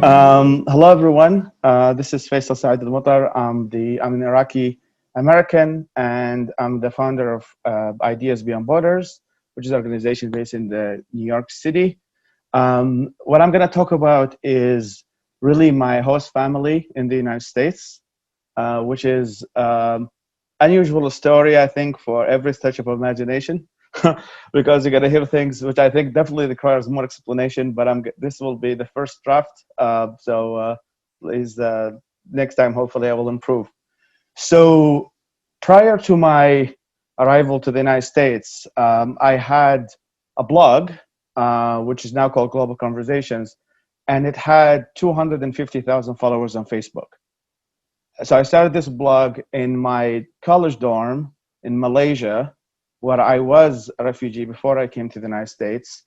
Hello, everyone. This is Faisal Saeed Mutar. I'm an Iraqi-American, and I'm the founder of Ideas Beyond Borders, which is an organization based in the New York City. What I'm going to talk about is really my host family in the United States, which is unusual story, I think, for every stretch of imagination, because you're gonna hear things which I think definitely requires more explanation. But this will be the first draft, please next time hopefully I will improve. So prior to my arrival to the United States, I had a blog, which is now called Global Conversations, and it had 250,000 followers on Facebook. So I started this blog in my college dorm in Malaysia, where I was a refugee before I came to the United States.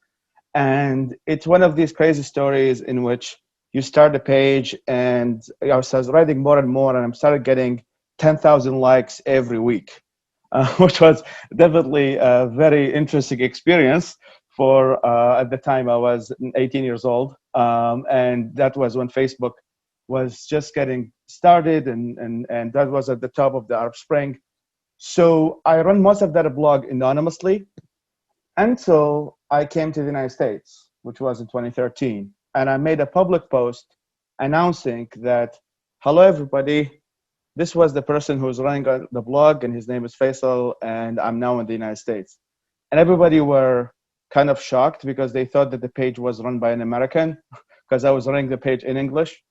And it's one of these crazy stories in which you start a page, and I was writing more and more, and I started getting 10,000 likes every week, which was definitely a very interesting experience for, at the time I was 18 years old. And that was when Facebook was just getting started, and that was at the top of the Arab Spring. So I run most of that blog anonymously until I came to the United States, which was in 2013. And I made a public post announcing that, hello, everybody. This was the person who's running the blog, and his name is Faisal, and I'm now in the United States. And everybody were kind of shocked because they thought that the page was run by an American because I was running the page in English.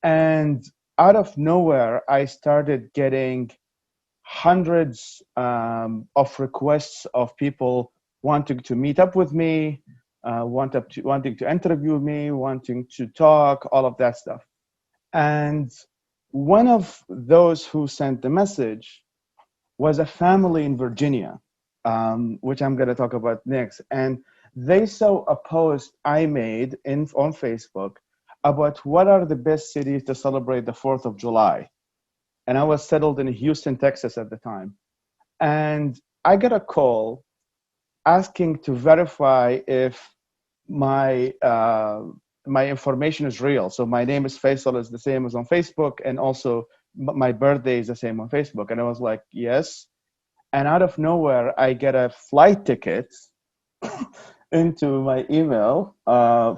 And out of nowhere, I started getting hundreds of requests of people wanting to meet up with me, wanting to interview me, wanting to talk, all of that stuff. And one of those who sent the message was a family in Virginia, which I'm going to talk about next. And they saw a post I made on Facebook about what are the best cities to celebrate the 4th of July. And I was settled in Houston, Texas at the time. And I got a call asking to verify if my my information is real. So my name is Faisal, is the same as on Facebook, and also my birthday is the same on Facebook. And I was like, yes. And out of nowhere, I get a flight ticket into my email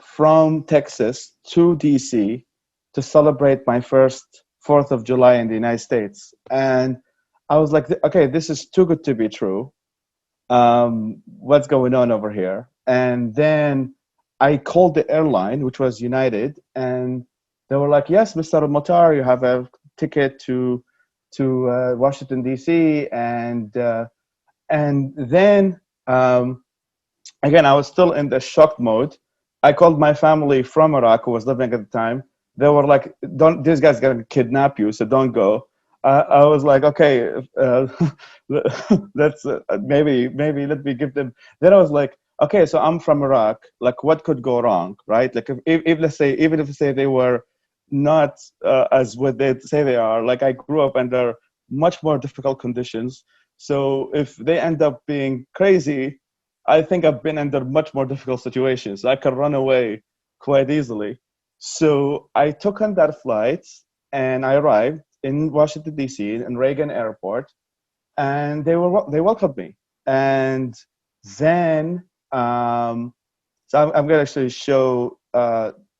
from Texas to DC to celebrate my first 4th of July in the United States. And I was like, okay, this is too good to be true. What's going on over here? And then I called the airline, which was United, and they were like, yes, Mr. Mutar, you have a ticket to Washington, D.C. And then, again, I was still in the shock mode. I called my family from Iraq, who was living at the time. They were like, "Don't! This guy's gonna kidnap you, so don't go." I was like, "Okay, let's maybe let me give them." Then I was like, "Okay, so I'm from Iraq. Like, what could go wrong, right? Like, if let's say, even if say they were not as what they say they are, like I grew up under much more difficult conditions. So if they end up being crazy, I think I've been under much more difficult situations. I could run away quite easily." So I took on that flight and I arrived in Washington, D.C. in Reagan Airport, and they welcomed me. And then, so I'm going to actually show,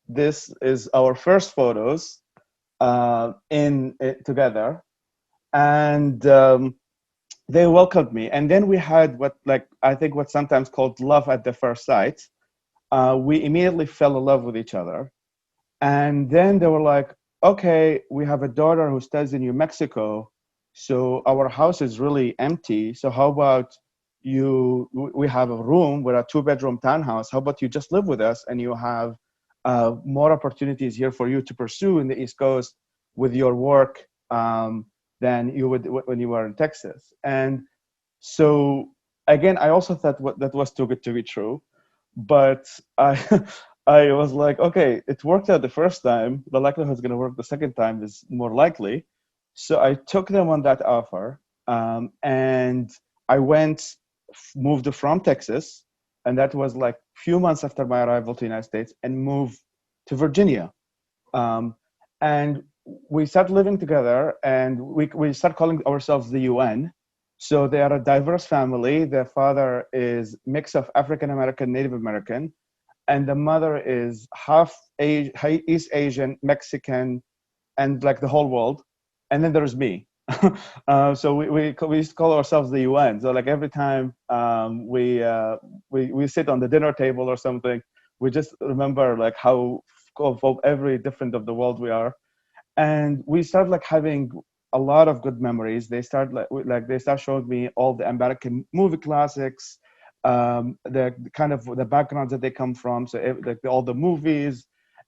this is our first photos together. And they welcomed me. And then we had I think what's sometimes called love at the first sight. We immediately fell in love with each other. And then they were like, okay, we have a daughter who studies in New Mexico, so our house is really empty. So how about we have a room, we're a 2-bedroom townhouse. How about you just live with us, and you have more opportunities here for you to pursue in the East Coast with your work than you would when you were in Texas. And so again, I also thought that was too good to be true, but I was like, okay, it worked out the first time. The likelihood it's going to work the second time is more likely. So I took them on that offer, and I moved from Texas, and that was like a few months after my arrival to the United States, and moved to Virginia. Um, and we start living together, and we start calling ourselves the UN. So they are a diverse family. Their father is mix of African American, Native American, and the mother is half East Asian, Mexican, and like the whole world. And then there's me. So we used to call ourselves the UN. So like every time we sit on the dinner table or something, we just remember like how of every different of the world we are, and we start like having a lot of good memories. They start like they start showing me all the American movie classics, the kind of the backgrounds that they come from, so like all the movies,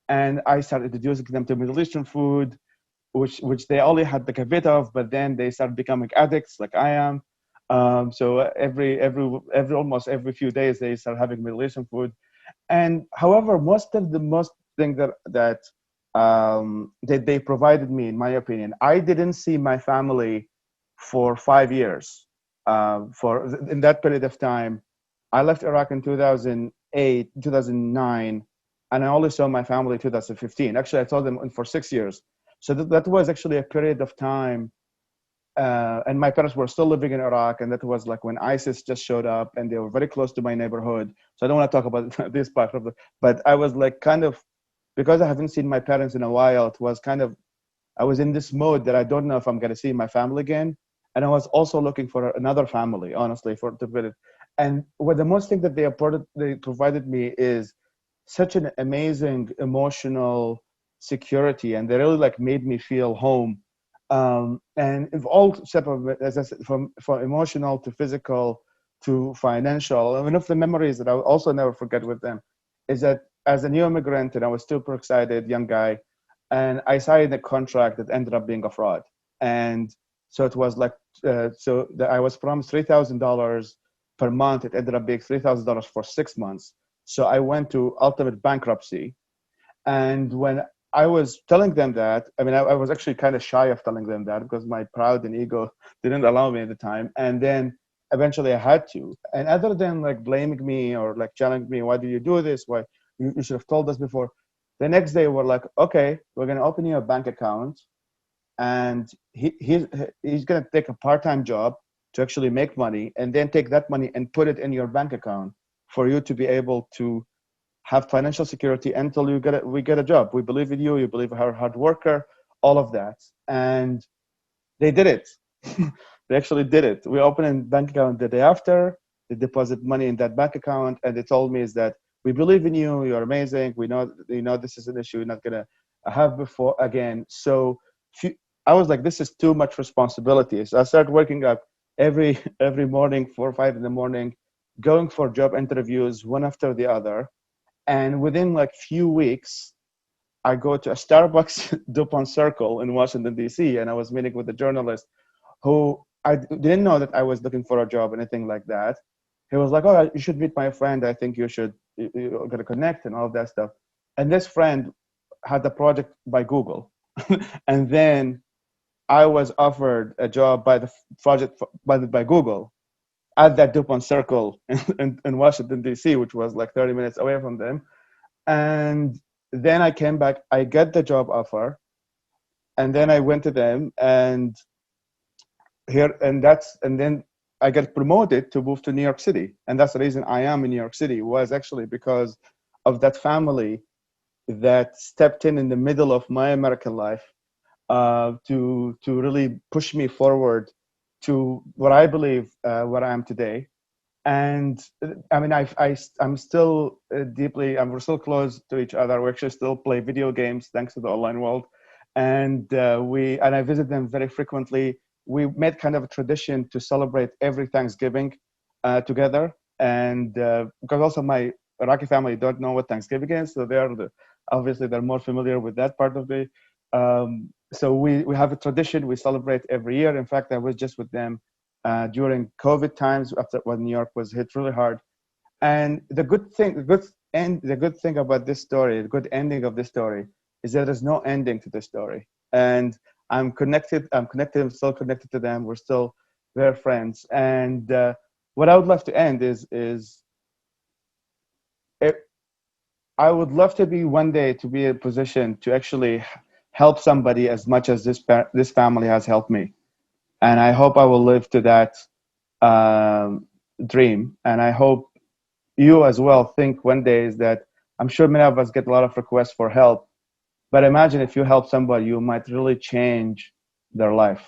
and I started introducing them to Middle Eastern food, which they only had like a bit of, but then they started becoming addicts like I am. So every almost every few days they start having Middle Eastern food. And however, most thing that they provided me, in my opinion, I didn't see my family for 5 years. For in that period of time, I left Iraq in 2008, 2009, and I only saw my family in 2015. Actually, I saw them for 6 years. So that was actually a period of time, and my parents were still living in Iraq, and that was like when ISIS just showed up, and they were very close to my neighborhood. So I don't want to talk about this part of the, but I was like kind of, because I haven't seen my parents in a while, it was kind of, I was in this mode that I don't know if I'm going to see my family again, and I was also looking for another family, honestly, for to put it. And what the most thing that they provided me is such an amazing emotional security, and they really like made me feel home. And if all separate, as I said, from emotional to physical to financial. And one of the memories that I will also never forget with them is that as a new immigrant, and I was super excited, young guy, and I signed a contract that ended up being a fraud. And so it was like, so that I was promised $3,000 per month. It ended up being $3,000 for 6 months. So I went to ultimate bankruptcy. And when I was telling them that, I mean, I was actually kind of shy of telling them that because my pride and ego didn't allow me at the time. And then eventually I had to. And other than like blaming me or like challenging me, why do you do this? Why you should have told us before. The next day we're like, okay, we're going to open you a bank account, and he's going to take a part-time job to actually make money, and then take that money and put it in your bank account for you to be able to have financial security until we get a job. We believe in you. You believe you're a hard worker, all of that. And they did it. They actually did it. We opened a bank account the day after. They deposit money in that bank account, and they told me is that we believe in you. You're amazing. We know this is an issue you're not gonna have before again. So I was like, this is too much responsibility. So I started working up every morning, 4 or 5 in the morning, going for job interviews one after the other. And within like few weeks, I go to a Starbucks DuPont Circle in Washington, D.C., and I was meeting with a journalist who I didn't know that I was looking for a job, anything like that. He was like, oh, you should meet my friend. I think you're going to connect and all of that stuff. And this friend had a project by Google. And then I was offered a job by the project by Google at that DuPont Circle in Washington, D.C., which was like 30 minutes away from them. And then I came back, I got the job offer, and then I went to them, and then I got promoted to move to New York City. And that's the reason I am in New York City, was actually because of that family that stepped in the middle of my American life, to really push me forward to what I believe where I am today. And I mean, I'm still we're still close to each other. We actually still play video games thanks to the online world. And I visit them very frequently. We made kind of a tradition to celebrate every Thanksgiving together. And because also my Iraqi family don't know what Thanksgiving is, so obviously they're more familiar with that part of the. So we have a tradition we celebrate every year. In fact, I was just with them during COVID times, after when New York was hit really hard. And the good thing about this story, the good ending of this story, is that there's no ending to this story. And I'm connected. I'm still connected to them. We're still their friends. And what I would love to end is I would love to be one day to be in a position to actually help somebody as much as this family has helped me, and I hope I will live to that dream. And I hope you as well think one day is that I'm sure many of us get a lot of requests for help, but imagine if you help somebody, you might really change their life.